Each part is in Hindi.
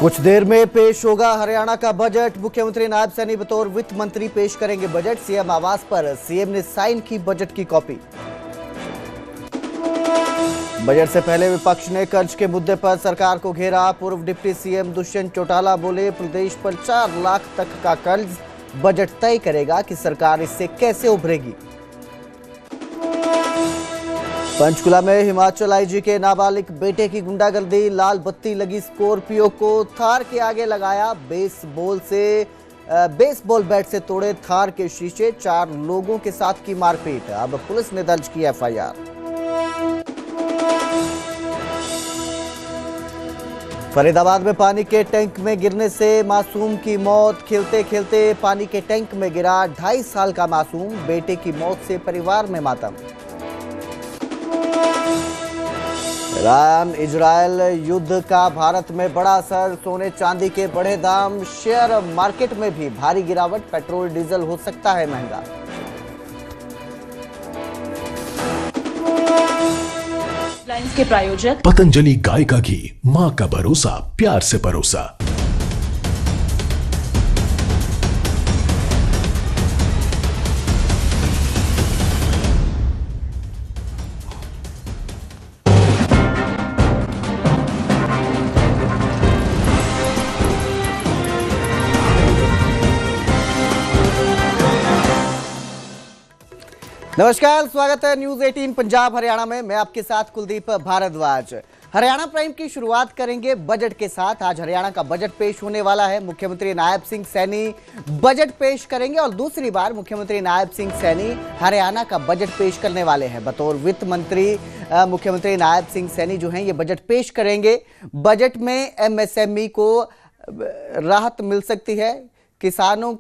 कुछ देर में पेश होगा हरियाणा का बजट। मुख्यमंत्री नायब सैनी बतौर वित्त मंत्री पेश करेंगे बजट। सीएम आवास पर सीएम ने साइन की बजट की कॉपी। बजट से पहले विपक्ष ने कर्ज के मुद्दे पर सरकार को घेरा। पूर्व डिप्टी सीएम दुष्यंत चौटाला बोले, प्रदेश पर 4 लाख तक का कर्ज। बजट तय करेगा कि सरकार इससे कैसे उभरेगी। पंचकुला में हिमाचल आईजी के नाबालिग बेटे की गुंडागर्दी। लाल बत्ती लगी स्कॉर्पियो को थार के आगे लगाया। बेसबॉल बैट से तोड़े थार के शीशे। 4 लोगों के साथ की मारपीट। अब पुलिस ने दर्ज की एफआईआर। फरीदाबाद में पानी के टैंक में गिरने से मासूम की मौत। खेलते खेलते पानी के टैंक में गिरा 2.5 साल का मासूम। बेटे की मौत से परिवार में मातम। ईरान इजरायल युद्ध का भारत में बड़ा असर। सोने चांदी के बढ़े दाम। शेयर मार्केट में भी भारी गिरावट। पेट्रोल डीजल हो सकता है महंगा। लाइन्स के प्रायोजक पतंजलि गाय का घी, मां का भरोसा, प्यार से परोसा। नमस्कार, स्वागत है न्यूज 18 पंजाब हरियाणा में। मैं आपके साथ कुलदीप भारद्वाज। हरियाणा प्राइम की शुरुआत करेंगे बजट के साथ। आज हरियाणा का बजट पेश होने वाला है। मुख्यमंत्री नायब सिंह सैनी बजट पेश करेंगे और दूसरी बार मुख्यमंत्री नायब सिंह सैनी हरियाणा का बजट पेश करने वाले हैं। बतौर वित्त मंत्री मुख्यमंत्री नायब सिंह सैनी जो हैं ये बजट पेश करेंगे। बजट में एमएसएमई को राहत मिल सकती है। किसानों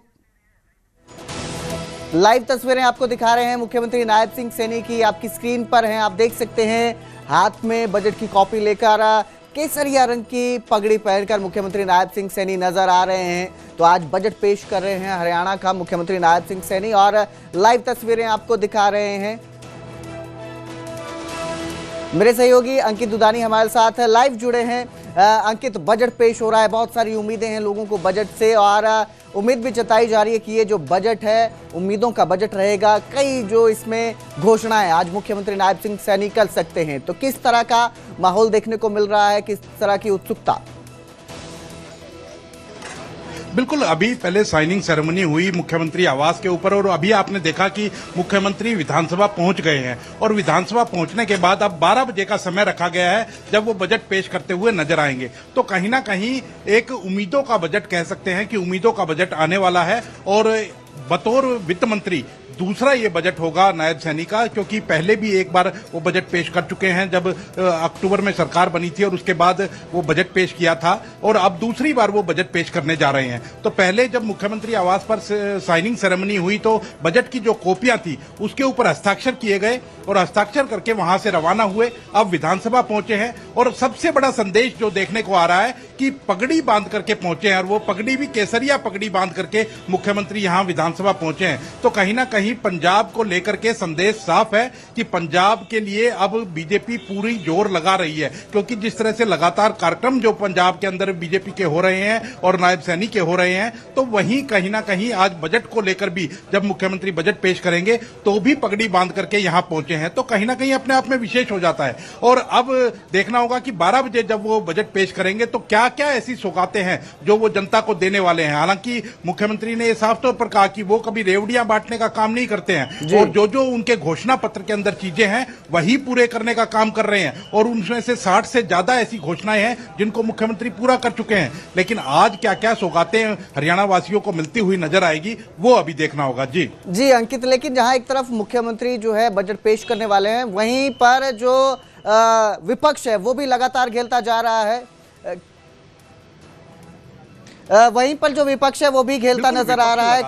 लाइव तस्वीरें आपको दिखा रहे हैं मुख्यमंत्री नायब सिंह सैनी की, आपकी स्क्रीन पर हैं। आप देख सकते हैं हाथ में बजट की कॉपी लेकर केसरिया रंग की पगड़ी पहनकर मुख्यमंत्री नायब सिंह सैनी नजर आ रहे हैं। तो आज बजट पेश कर रहे हैं हरियाणा का मुख्यमंत्री नायब सिंह सैनी और लाइव तस्वीरें आपको दिखा रहे हैं। मेरे सहयोगी अंकित दुदानी हमारे साथ लाइव जुड़े हैं। अंकित, बजट पेश हो रहा है, बहुत सारी उम्मीदें हैं लोगों को बजट से और उम्मीद भी जताई जा रही है कि ये जो बजट है उम्मीदों का बजट रहेगा। कई जो इसमें घोषणाएं आज मुख्यमंत्री नायब सिंह सैनी कर सकते हैं। तो किस तरह का माहौल देखने को मिल रहा है, किस तरह की उत्सुकता? बिल्कुल, अभी पहले साइनिंग सेरेमनी हुई मुख्यमंत्री आवास के ऊपर और अभी आपने देखा कि मुख्यमंत्री विधानसभा पहुंच गए हैं और विधानसभा पहुंचने के बाद अब 12 बजे का समय रखा गया है जब वो बजट पेश करते हुए नजर आएंगे। तो कहीं ना कहीं एक उम्मीदों का बजट कह सकते हैं कि उम्मीदों का बजट आने वाला है। और बतौर वित्त मंत्री दूसरा ये बजट होगा नायब सैनी का, क्योंकि पहले भी एक बार वो बजट पेश कर चुके हैं जब अक्टूबर में सरकार बनी थी और उसके बाद वो बजट पेश किया था और अब दूसरी बार वो बजट पेश करने जा रहे हैं। तो पहले जब मुख्यमंत्री आवास पर साइनिंग सेरेमनी हुई तो बजट की जो कॉपियां थी उसके ऊपर हस्ताक्षर किए गए और हस्ताक्षर करके वहां से रवाना हुए। अब विधानसभा पहुंचे हैं और सबसे बड़ा संदेश जो देखने को आ रहा है कि पगड़ी बांध करके पहुंचे हैं और वो पगड़ी भी केसरिया पगड़ी बांध करके मुख्यमंत्री यहां विधानसभा पहुंचे हैं। तो कहीं ना कहीं पंजाब को लेकर के संदेश साफ है कि पंजाब के लिए अब बीजेपी पूरी जोर लगा रही है, क्योंकि जिस तरह से लगातार कार्यक्रम जो पंजाब के अंदर बीजेपी के हो रहे हैं और नायब सैनी के हो रहे हैं, तो वहीं कहीं ना कहीं आज बजट को लेकर भी जब मुख्यमंत्री बजट पेश करेंगे तो भी पगड़ी बांध करके यहां पहुंचे हैं। तो कहीं ना कहीं अपने आप में विशेष हो जाता है। और अब देखना होगा कि 12 बजे जब वो बजट पेश करेंगे तो क्या क्या ऐसी सौगातें हैं जो वो जनता को देने वाले हैं। हालांकि मुख्यमंत्री ने साफ तौर पर कहा कि वो कभी रेवड़ियां बांटने का काम नहीं करते हैं और जो उनके घोषणा पत्र के अंदर चीजें हैं वही पूरे करने का काम कर रहे हैं और उनमें से 60 से ज्यादा ऐसी घोषणाएं हैं जिनको मुख्यमंत्री पूरा कर चुके हैं। लेकिन आज क्या क्या सौगातें हरियाणा वासियों को मिलती हुई नजर आएगी वो अभी देखना होगा। जी अंकित, लेकिन जहां एक तरफ मुख्यमंत्री जो है बजट पेश करने वाले हैं, वहीं पर जो विपक्ष है वो भी लगातार घेरता जा रहा है। वहीं पर जो विपक्ष है वो भी घेरता नजर आ रहा है।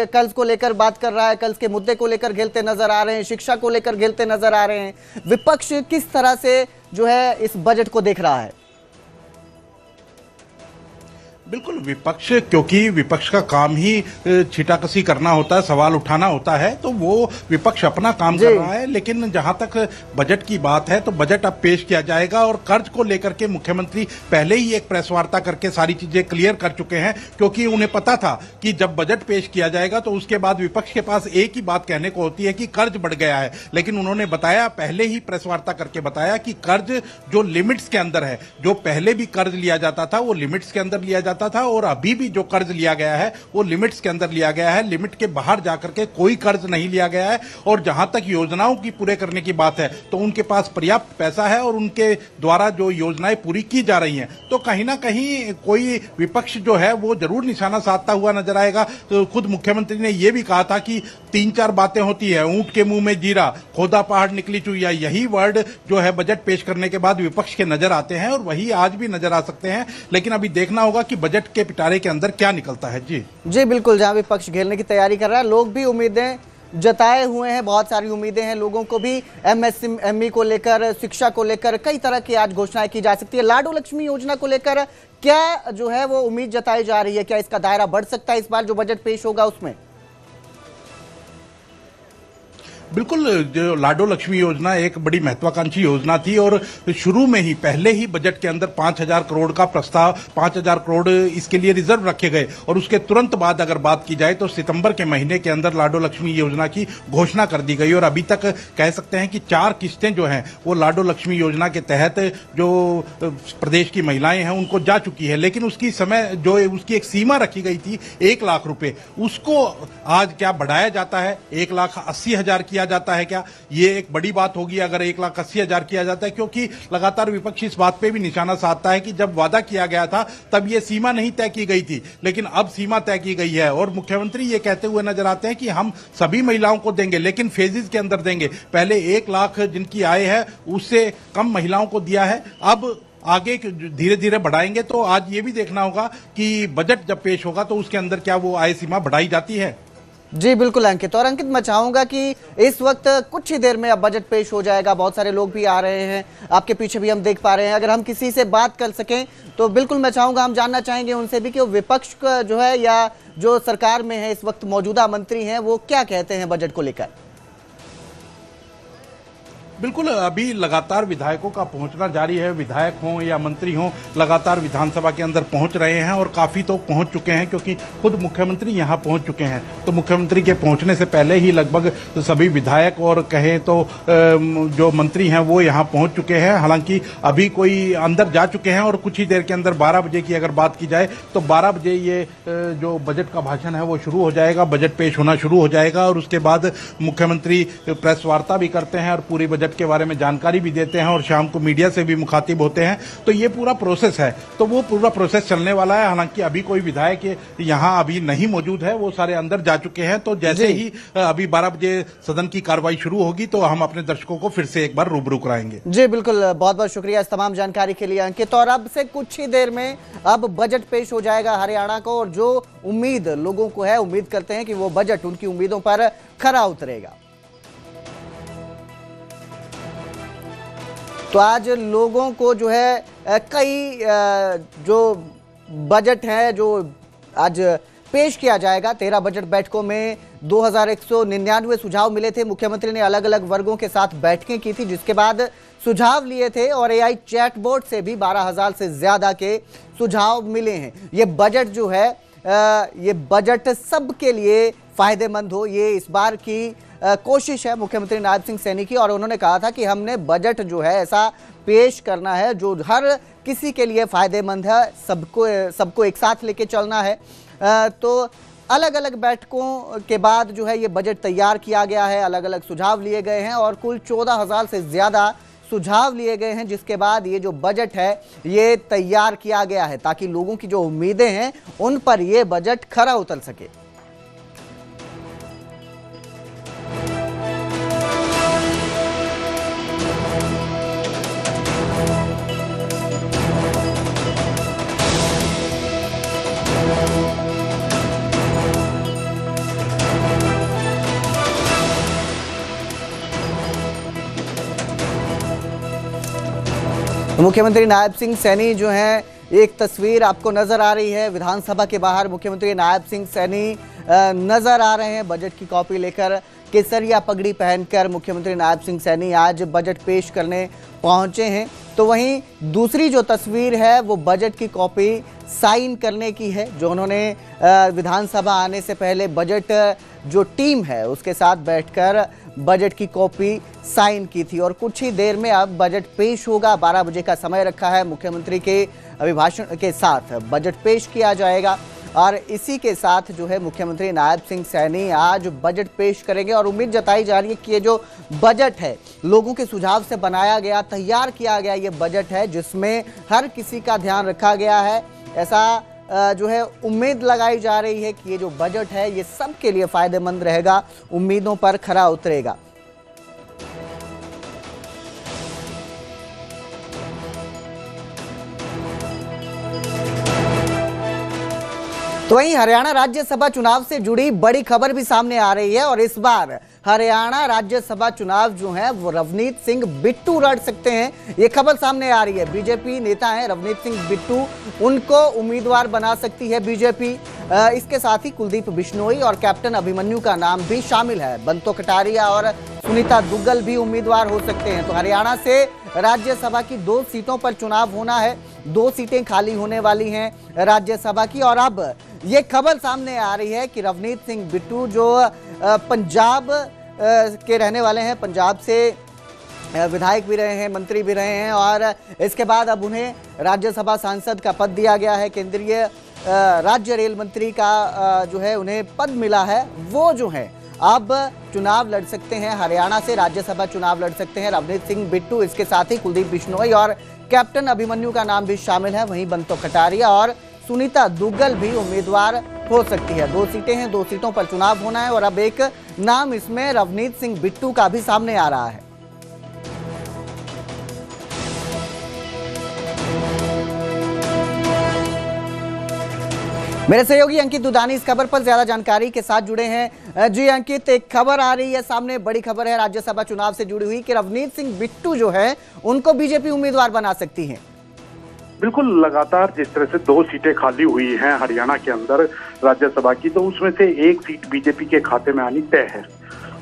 कर्ज को लेकर बात कर रहा है, कर्ज के मुद्दे को लेकर घेरते नजर आ रहे हैं, शिक्षा को लेकर घेरते नजर आ रहे हैं। विपक्ष किस तरह से जो है इस बजट को देख रहा है? बिल्कुल विपक्ष, क्योंकि विपक्ष का काम ही छीटाकशी करना होता है, सवाल उठाना होता है, तो वो विपक्ष अपना काम कर रहा है। लेकिन जहां तक बजट की बात है तो बजट अब पेश किया जाएगा और कर्ज को लेकर के मुख्यमंत्री पहले ही एक प्रेस वार्ता करके सारी चीजें क्लियर कर चुके हैं, क्योंकि उन्हें पता था कि जब बजट पेश किया जाएगा तो उसके बाद विपक्ष के पास एक ही बात कहने को होती है कि कर्ज बढ़ गया है। लेकिन उन्होंने बताया, पहले ही प्रेस वार्ता करके बताया कि कर्ज जो लिमिट्स के अंदर है, जो पहले भी कर्ज लिया जाता था वो लिमिट्स के अंदर लिया जाता था और अभी भी जो कर्ज लिया गया है वो लिमिट्स के अंदर लिया गया है। लिमिट के बाहर जाकर के कोई कर्ज नहीं लिया गया है। और जहां तक योजनाओं की पूरे करने की बात है तो उनके पास पर्याप्त पैसा है और उनके द्वारा जो योजनाएं पूरी की जा रही हैं, तो कहीं ना कहीं कोई विपक्ष जो है वो जरूर निशाना साधता हुआ नजर आएगा। तो खुद मुख्यमंत्री ने यह भी कहा था कि 3-4 बातें होती है, ऊंट के मुंह में जीरा, खोदा पहाड़ निकली चुईया, यही वर्ड जो है बजट पेश करने के बाद विपक्ष के नजर आते हैं और वही आज भी नजर आ सकते हैं। लेकिन अभी देखना होगा कि बजट के पिटारे के अंदर क्या निकलता है। जी बिल्कुल, जहां विपक्ष घेरने की तैयारी कर रहा है, लोग भी उम्मीदें जताए हुए हैं, बहुत सारी उम्मीदें हैं लोगों को भी। एमएसएमई को लेकर, शिक्षा को लेकर कई तरह की आज घोषणाएं की जा सकती है। लाडो लक्ष्मी योजना को लेकर क्या जो है वो उम्मीद जताई जा रही है, क्या इसका दायरा बढ़ सकता है इस बार जो बजट पेश होगा उसमें? बिल्कुल, जो लाडो लक्ष्मी योजना एक बड़ी महत्वाकांक्षी योजना थी और शुरू में ही पहले ही बजट के अंदर 5,000 करोड़ का प्रस्ताव, 5,000 करोड़ इसके लिए रिजर्व रखे गए और उसके तुरंत बाद अगर बात की जाए तो सितंबर के महीने के अंदर लाडो लक्ष्मी योजना की घोषणा कर दी गई और अभी तक कह सकते हैं कि 4 किस्तें जो हैं वो लाडो लक्ष्मी योजना के तहत जो प्रदेश की महिलाएं हैं उनको जा चुकी है। लेकिन उसकी समय जो उसकी एक सीमा रखी गई थी 1 लाख रुपए, उसको आज क्या बढ़ाया जाता है, 1,80,000 किया जाता है क्या? ये एक बड़ी बात होगी अगर 1,80,000 किया जाता है, क्योंकि लगातार विपक्ष इस बात पे भी निशाना साधता है कि जब वादा किया गया था तब ये सीमा नहीं तय की गई थी, लेकिन अब सीमा तय की गई है और मुख्यमंत्री ये कहते हुए नजर आते हैं कि हम सभी महिलाओं को देंगे, लेकिन फेजेस के अंदर देंगे। पहले 1 लाख जिनकी आय है उससे कम महिलाओं को दिया है, अब आगे धीरे धीरे बढ़ाएंगे। तो आज ये भी देखना होगा कि बजट जब पेश होगा तो उसके अंदर क्या वो आय सीमा बढ़ाई जाती है। जी बिल्कुल अंकित, और अंकित मैं चाहूंगा कि इस वक्त कुछ ही देर में अब बजट पेश हो जाएगा, बहुत सारे लोग भी आ रहे हैं, आपके पीछे भी हम देख पा रहे हैं। अगर हम किसी से बात कर सकें तो बिल्कुल मैं चाहूंगा, हम जानना चाहेंगे उनसे भी कि वो विपक्ष का जो है या जो सरकार में है इस वक्त मौजूदा मंत्री हैं वो क्या कहते हैं बजट को लेकर। बिल्कुल, अभी लगातार विधायकों का पहुंचना जारी है। विधायक हों या मंत्री हों, लगातार विधानसभा के अंदर पहुंच रहे हैं और काफी तो पहुंच चुके हैं, क्योंकि खुद मुख्यमंत्री यहां पहुंच चुके हैं। तो मुख्यमंत्री के पहुंचने से पहले ही लगभग सभी विधायक और कहें तो जो मंत्री हैं वो यहां पहुंच चुके हैं। हालांकि अभी कोई अंदर जा चुके हैं और कुछ ही देर के अंदर 12 बजे की अगर बात की जाए तो 12 बजे ये जो बजट का भाषण है वो शुरू हो जाएगा, बजट पेश होना शुरू हो जाएगा और उसके बाद मुख्यमंत्री प्रेस वार्ता भी करते हैं और पूरी बजट के बारे में जानकारी भी देते हैं और शाम को मीडिया से भी मुखातिब होते हैं। तो ये पूरा प्रोसेस है, तो वो पूरा प्रोसेस चलने वाला है। हालांकि अभी कोई विधायक यहां अभी नहीं मौजूद है, वो सारे अंदर जा चुके हैं। तो जैसे ही अभी 12 बजे सदन की कार्रवाई शुरू होगी तो हम अपने दर्शकों को फिर से एक बार रूबरू कराएंगे। जी बिल्कुल, बहुत बहुत शुक्रिया इस तमाम जानकारी के लिए अंकित। और अब से कुछ ही देर में अब बजट पेश हो जाएगा हरियाणा को, और जो उम्मीद लोगों को है, उम्मीद करते हैं कि वो बजट उनकी उम्मीदों पर खरा उतरेगा। तो आज लोगों को जो है कई जो बजट है जो आज पेश किया जाएगा, 13 बजट बैठकों में 2199 सुझाव मिले थे। मुख्यमंत्री ने अलग अलग वर्गों के साथ बैठकें की थी, जिसके बाद सुझाव लिए थे और एआई चैटबॉट से भी 12,000 से ज्यादा के सुझाव मिले हैं। ये बजट जो है ये बजट सबके लिए फायदेमंद हो, ये इस बार की कोशिश है मुख्यमंत्री नायब सिंह सैनी की। और उन्होंने कहा था कि हमने बजट जो है ऐसा पेश करना है जो हर किसी के लिए फायदेमंद है, सबको एक साथ लेके चलना है। तो अलग अलग बैठकों के बाद जो है ये बजट तैयार किया गया है, अलग अलग सुझाव लिए गए हैं और कुल 14,000 से ज़्यादा सुझाव लिए गए हैं, जिसके बाद ये जो बजट है ये तैयार किया गया है ताकि लोगों की जो उम्मीदें हैं उन पर ये बजट खरा उतर सके। मुख्यमंत्री नायब सिंह सैनी जो हैं, एक तस्वीर आपको नजर आ रही है। विधानसभा के बाहर मुख्यमंत्री नायब सिंह सैनी नजर आ रहे हैं बजट की कॉपी लेकर। केसरिया पगड़ी पहनकर मुख्यमंत्री नायब सिंह सैनी आज बजट पेश करने पहुंचे हैं। तो वहीं दूसरी जो तस्वीर है वो बजट की कॉपी साइन करने की है, जो उन्होंने विधानसभा आने से पहले बजट जो टीम है उसके साथ बैठकर बजट की कॉपी साइन की थी। और कुछ ही देर में अब बजट पेश होगा। 12 बजे का समय रखा है। मुख्यमंत्री के अभिभाषण के साथ बजट पेश किया जाएगा और इसी के साथ जो है मुख्यमंत्री नायब सिंह सैनी आज बजट पेश करेंगे। और उम्मीद जताई जा रही है कि ये जो बजट है लोगों के सुझाव से बनाया गया, तैयार किया गया ये बजट है, जिसमें हर किसी का ध्यान रखा गया है। ऐसा जो है उम्मीद लगाई जा रही है कि ये जो बजट है ये सबके लिए फायदेमंद रहेगा, उम्मीदों पर खरा उतरेगा। तो वहीं हरियाणा राज्यसभा चुनाव से जुड़ी बड़ी खबर भी सामने आ रही है और इस बार हरियाणा राज्यसभा चुनाव जो है वो रवनीत सिंह बिट्टू लड़ सकते हैं, ये खबर सामने आ रही है। बीजेपी नेता हैं रवनीत सिंह बिट्टू, उनको उम्मीदवार बना सकती है बीजेपी। इसके साथ ही कुलदीप बिश्नोई और कैप्टन अभिमन्यु का नाम भी शामिल है। बंतो कटारिया और सुनीता दुग्गल भी उम्मीदवार हो सकते हैं। तो हरियाणा से राज्यसभा की 2 सीटों पर चुनाव होना है, 2 सीटें खाली होने वाली हैं राज्यसभा की। और अब ये खबर सामने आ रही है कि रवनीत सिंह बिट्टू जो पंजाब के रहने वाले हैं, पंजाब से विधायक भी रहे हैं, मंत्री भी रहे हैं और इसके बाद अब उन्हें राज्यसभा सांसद का पद दिया गया है। केंद्रीय राज्य रेल मंत्री का जो है उन्हें पद मिला है। वो जो है अब चुनाव लड़ सकते हैं, हरियाणा से राज्यसभा चुनाव लड़ सकते हैं रवनीत सिंह बिट्टू। इसके साथ ही कुलदीप बिश्नोई और कैप्टन अभिमन्यु का नाम भी शामिल है। वहीं बंतो कटारिया और सुनीता दुग्गल भी उम्मीदवार हो सकती है। 2 सीटें हैं, 2 सीटों पर चुनाव होना है और अब एक नाम इसमें रवनीत सिंह बिट्टू का भी सामने आ रहा है। मेरे सहयोगी अंकित दुदानी इस खबर पर ज्यादा जानकारी के साथ जुड़े हैं। जी अंकित, एक खबर आ रही है सामने, बड़ी खबर है राज्यसभा चुनाव से जुड़ी हुई कि रवनीत सिंह बिट्टू जो है उनको बीजेपी उम्मीदवार बना सकती है। बिल्कुल, लगातार जिस तरह से 2 सीटें खाली हुई हैं हरियाणा के अंदर राज्यसभा की, तो उसमें से 1 सीट बीजेपी के खाते में आनी तय है,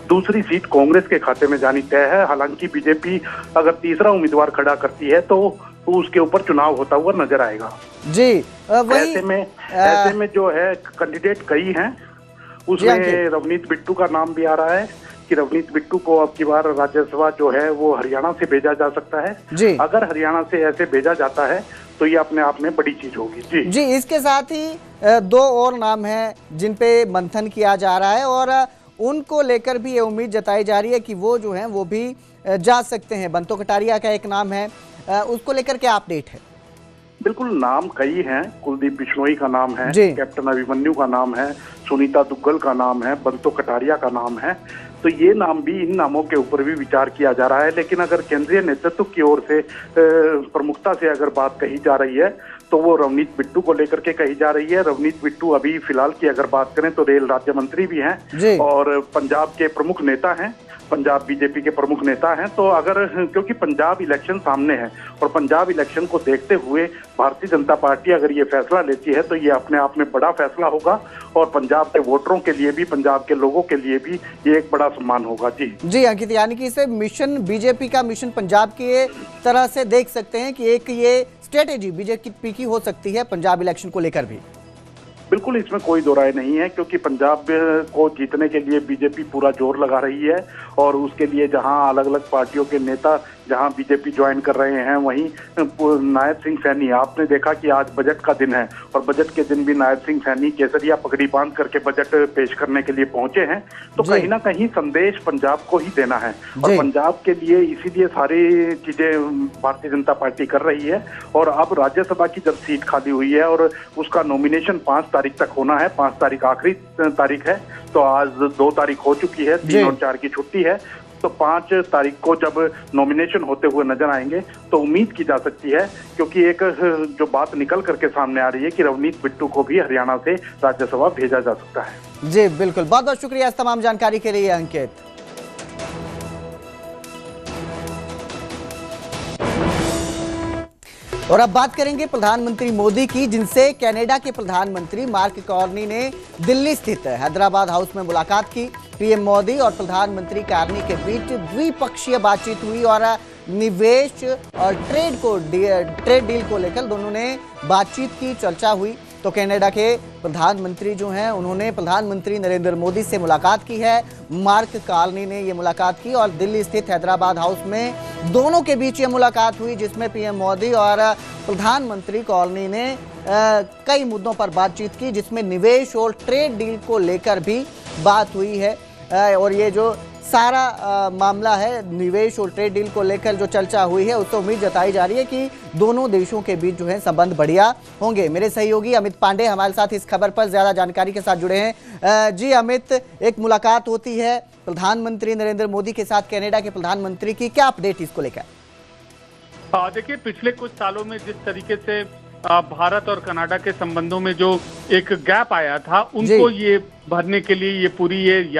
दूसरी सीट कांग्रेस के खाते में जानी तय है। हालांकि बीजेपी अगर तीसरा उम्मीदवार खड़ा करती है तो उसके ऊपर चुनाव होता हुआ नजर आएगा। जी ऐसे में जो है कैंडिडेट कई हैं, उसमें रवनीत बिट्टू का नाम भी आ रहा है कि रवनीत बिट्टू को अब की बार राज्यसभा जो है वो हरियाणा से भेजा जा सकता है। जी, अगर हरियाणा से ऐसे भेजा जाता है तो ये अपने आप में बड़ी चीज होगी। जी, इसके साथ ही 2 और नाम हैं जिन पे मंथन किया जा रहा है और उनको लेकर भी ये उम्मीद जताई जा रही है कि वो जो हैं वो भी जा सकते हैं। बंतो कटारिया का एक नाम है, उसको लेकर क्या अपडेट है? बिल्कुल, नाम कई हैं। कुलदीप बिश्नोई का नाम है, कैप्टन अभिमन्यु का नाम है, सुनीता दुग्गल का नाम है, बंतो कटारिया का नाम है। तो ये नाम भी, इन नामों के ऊपर भी विचार किया जा रहा है। लेकिन अगर केंद्रीय नेतृत्व की ओर से प्रमुखता से अगर बात कही जा रही है तो वो रवनीत बिट्टू को लेकर के कही जा रही है। रवनीत बिट्टू अभी फिलहाल की अगर बात करें तो रेल राज्य मंत्री भी हैं और पंजाब के प्रमुख नेता हैं, पंजाब बीजेपी के प्रमुख नेता हैं। तो अगर, क्योंकि पंजाब इलेक्शन सामने है और पंजाब इलेक्शन को देखते हुए भारतीय जनता पार्टी अगर ये फैसला लेती है तो ये अपने आप में बड़ा फैसला होगा और पंजाब के वोटरों के लिए भी, पंजाब के लोगों के लिए भी ये एक बड़ा सम्मान होगा। जी अंकित, यानी कि इसे मिशन, बीजेपी का मिशन पंजाब के तरह से देख सकते हैं कि एक ये स्ट्रेटेजी बीजेपी की हो सकती है पंजाब इलेक्शन को लेकर भी। बिल्कुल, इसमें कोई दो राय नहीं है, क्योंकि पंजाब को जीतने के लिए बीजेपी पूरा जोर लगा रही है और उसके लिए जहां अलग अलग पार्टियों के नेता जहां बीजेपी ज्वाइन कर रहे हैं, वहीं नायब सिंह सैनी, आपने देखा कि आज बजट का दिन है और बजट के दिन भी नायब सिंह सैनी केसरिया पगड़ी बांध करके बजट पेश करने के लिए पहुंचे हैं। तो कहीं ना कहीं संदेश पंजाब को ही देना है और पंजाब के लिए इसीलिए सारी चीजें भारतीय जनता पार्टी कर रही है। और अब राज्यसभा की जब सीट खाली हुई है और उसका नॉमिनेशन 5 तारीख तक होना है, 5 तारीख आखिरी तारीख है, तो आज 2 तारीख हो चुकी है, 3 और 4 की छुट्टी है। तो 5 तारीख को जब नॉमिनेशन होते हुए नजर आएंगे तो उम्मीद की जा सकती है, क्योंकि एक जो बात निकल करके सामने आ रही है कि रवनीत बिट्टू को भी हरियाणा से राज्यसभा भेजा जा सकता है। जी बिल्कुल, बहुत बहुत शुक्रिया इस तमाम जानकारी के लिए अंकित। और अब बात करेंगे प्रधानमंत्री मोदी की, जिनसे कनाडा के प्रधानमंत्री मार्क कार्नी ने दिल्ली स्थित हैदराबाद हाउस में मुलाकात की। पीएम मोदी और प्रधानमंत्री कार्नी के बीच द्विपक्षीय बातचीत हुई और निवेश और ट्रेड डील को लेकर दोनों ने बातचीत की, चर्चा हुई। तो कनाडा के प्रधानमंत्री जो हैं उन्होंने प्रधानमंत्री नरेंद्र मोदी से मुलाकात की है। मार्क कार्नी ने ये मुलाकात की और दिल्ली स्थित हैदराबाद हाउस में दोनों के बीच ये मुलाकात हुई, जिसमें पीएम मोदी और प्रधानमंत्री कार्नी ने कई मुद्दों पर बातचीत की, जिसमें निवेश और ट्रेड डील को लेकर भी बात हुई है। और ये जो सारा मामला है निवेश और ट्रेड डील को लेकर जो चर्चा हुई है, उससे उम्मीद जताई जा रही है कि दोनों देशों के बीच जो है संबंध बढ़िया होंगे। मेरे सहयोगी अमित पांडे हमारे साथ इस खबर पर ज्यादा जानकारी के साथ जुड़े हैं। जी अमित, एक मुलाकात होती है प्रधानमंत्री नरेंद्र मोदी के साथ कनाडा के प्रधानमंत्री की, क्या अपडेट इसको लेकर? देखिए, पिछले कुछ सालों में जिस तरीके से भारत और कनाडा के संबंधों में जो एक गैप आया था, उनको ये भरने के लिए ये पूरी इस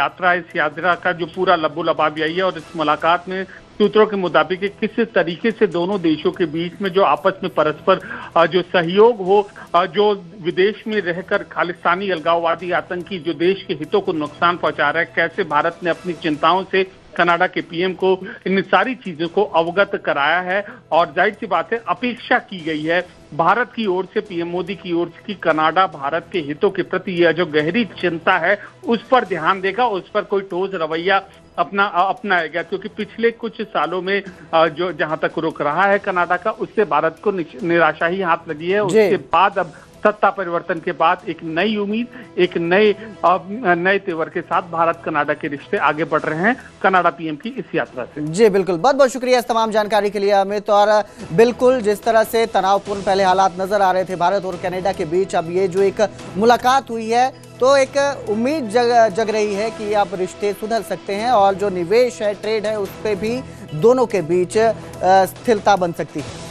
यात्रा का जो पूरा लबोलबाब यही है। और इस मुलाकात में सूत्रों के मुताबिक किस तरीके से दोनों देशों के बीच में जो आपस में परस्पर जो सहयोग हो, जो विदेश में रहकर खालिस्तानी अलगाववादी आतंकी जो देश के हितों को नुकसान पहुंचा रहा है, कैसे भारत ने अपनी चिंताओं से कनाडा के पीएम को इन सारी चीजों को अवगत कराया है। और जाहिर सी बात है, अपेक्षा की गई है भारत की ओर से, पीएम मोदी की ओर से, कि कनाडा भारत के हितों के प्रति यह जो गहरी चिंता है उस पर ध्यान देगा, उस पर कोई ठोस रवैया अपनाएगा। क्योंकि पिछले कुछ सालों में जो जहां तक रुख रहा है कनाडा का, उससे भारत को निराशा ही हाथ लगी है। उसके बाद अब सत्ता परिवर्तन के बाद एक नई उम्मीद, एक नए तेवर के साथ भारत कनाडा के रिश्ते आगे बढ़ रहे हैं कनाडा पीएम की इस यात्रा से। जी बिल्कुल, बहुत बहुत शुक्रिया इस तमाम जानकारी के लिए अमित। और बिल्कुल जिस तरह से तनावपूर्ण पहले हालात नजर आ रहे थे भारत और कनाडा के बीच, अब ये जो एक मुलाकात हुई है तो एक उम्मीद जग रही है कि अब रिश्ते सुधर सकते हैं और जो निवेश है, ट्रेड है, उस पर भी दोनों के बीच स्थिरता बन सकती है।